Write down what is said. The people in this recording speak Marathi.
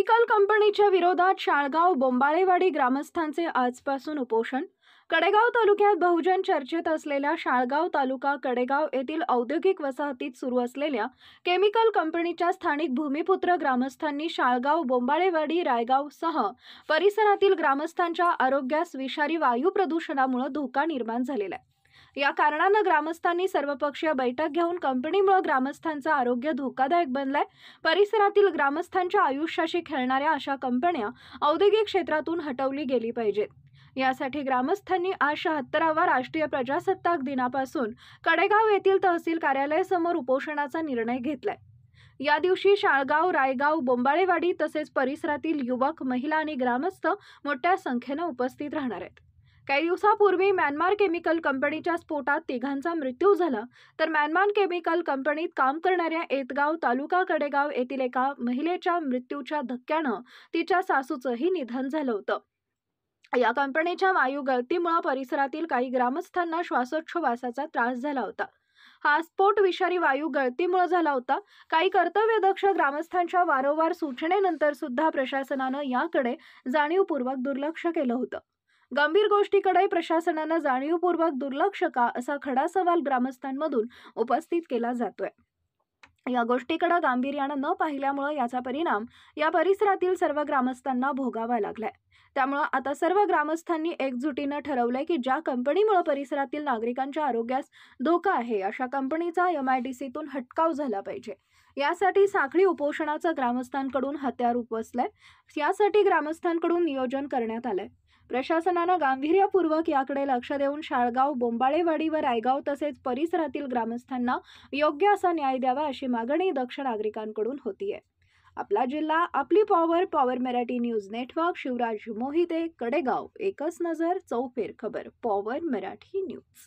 केमिकल कंपनीच्या विरोधात शाळगाव बोंबाळेवाडी ग्रामस्थांचे आजपासून उपोषण। कडेगाव तालुक्यात बहुजन चर्चेत असलेल्या शाळगाव तालुका कडेगाव येथील औद्योगिक वसाहतीत सुरू असलेल्या केमिकल कंपनीच्या स्थानिक भूमिपुत्र ग्रामस्थांनी शाळगाव बोंबाळेवाडी रायगाव सह परिसरातील ग्रामस्थांच्या आरोग्यास विषारी वायू प्रदूषणामुळे धोका निर्माण झालेला आहे। या कारणाने ग्रामस्थांनी सर्वपक्षीय बैठक घेऊन कंपनीमुळे ग्रामस्थांचं आरोग्य धोकादायक बनलंय। परिसरातील ग्रामस्थांच्या आयुष्याशी खेळणाऱ्या अशा कंपन्या औद्योगिक क्षेत्रातून हटवली गेली पाहिजेत। यासाठी ग्रामस्थांनी आज 76वा राष्ट्रीय प्रजासत्ताक दिनापासून कडेगाव येथील तहसील कार्यालयासमोर उपोषणाचा निर्णय घेतलाय। या दिवशी शाळगाव, रायगाव, बोंबाळेवाडी तसेच परिसरातील युवक, महिला आणि ग्रामस्थ मोठ्या संख्येने उपस्थित राहणार आहेत। काही दिवसापूर्वी म्यानमार केमिकल कंपनीच्या स्फोटात तिघांचा मृत्यू झाला, तर म्यानमार केमिकल कंपनीत काम करणाऱ्या एतगाव तालुका कडेगाव येथील एका महिलेच्या मृत्यूच्या धक्क्यानं तिच्या सासूचंही निधन झालं होतं। या कंपनीच्या वायू गळतीमुळे परिसरातील काही ग्रामस्थांना श्वासोच्छवासाचा त्रास झाला होता। हा स्फोट विषारी वायू गळतीमुळे झाला होता। काही कर्तव्यदक्ष ग्रामस्थांच्या वारंवार सूचनेनंतर सुद्धा प्रशासनानं याकडे जाणीवपूर्वक दुर्लक्ष केलं होतं। गंभीर गोष्टीकडे प्रशासनानं जाणीवपूर्वक दुर्लक्ष का, असा खडा सवाल ग्रामस्थांमधून उपस्थित केला जातोय। या गोष्टीकडे गांभीर्यानं न पाहिल्यामुळे याचा परिणाम या परिसरातील सर्व ग्रामस्थांना भोगावा लागलाय। त्यामुळे आता सर्व ग्रामस्थांनी एकजुटीनं ठरवलंय की ज्या कंपनीमुळे परिसरातील नागरिकांच्या आरोग्यास धोका आहे, अशा कंपनीचा MIDCतून हटकाव झाला पाहिजे। यासाठी साखळी उपोषणाचं ग्रामस्थांकडून हत्यार उपसलंय। यासाठी ग्रामस्थांकडून नियोजन करण्यात आलंय। प्रशासनानं गांभीर्यपूर्वक याकडे लक्ष देऊन शाळगाव, बोंबाळेवाडी व रायगाव तसेच परिसरातील ग्रामस्थांना योग्य असा न्याय द्यावा, अशी मागणी दक्ष नागरिकांकडून होतीये। आपला जिल्हा, आपली power, power Marathi news network, Shivraj Mohite, Kadegaon. एकच नजर, चौफेर खबर, पॉवर मराठी न्यूज।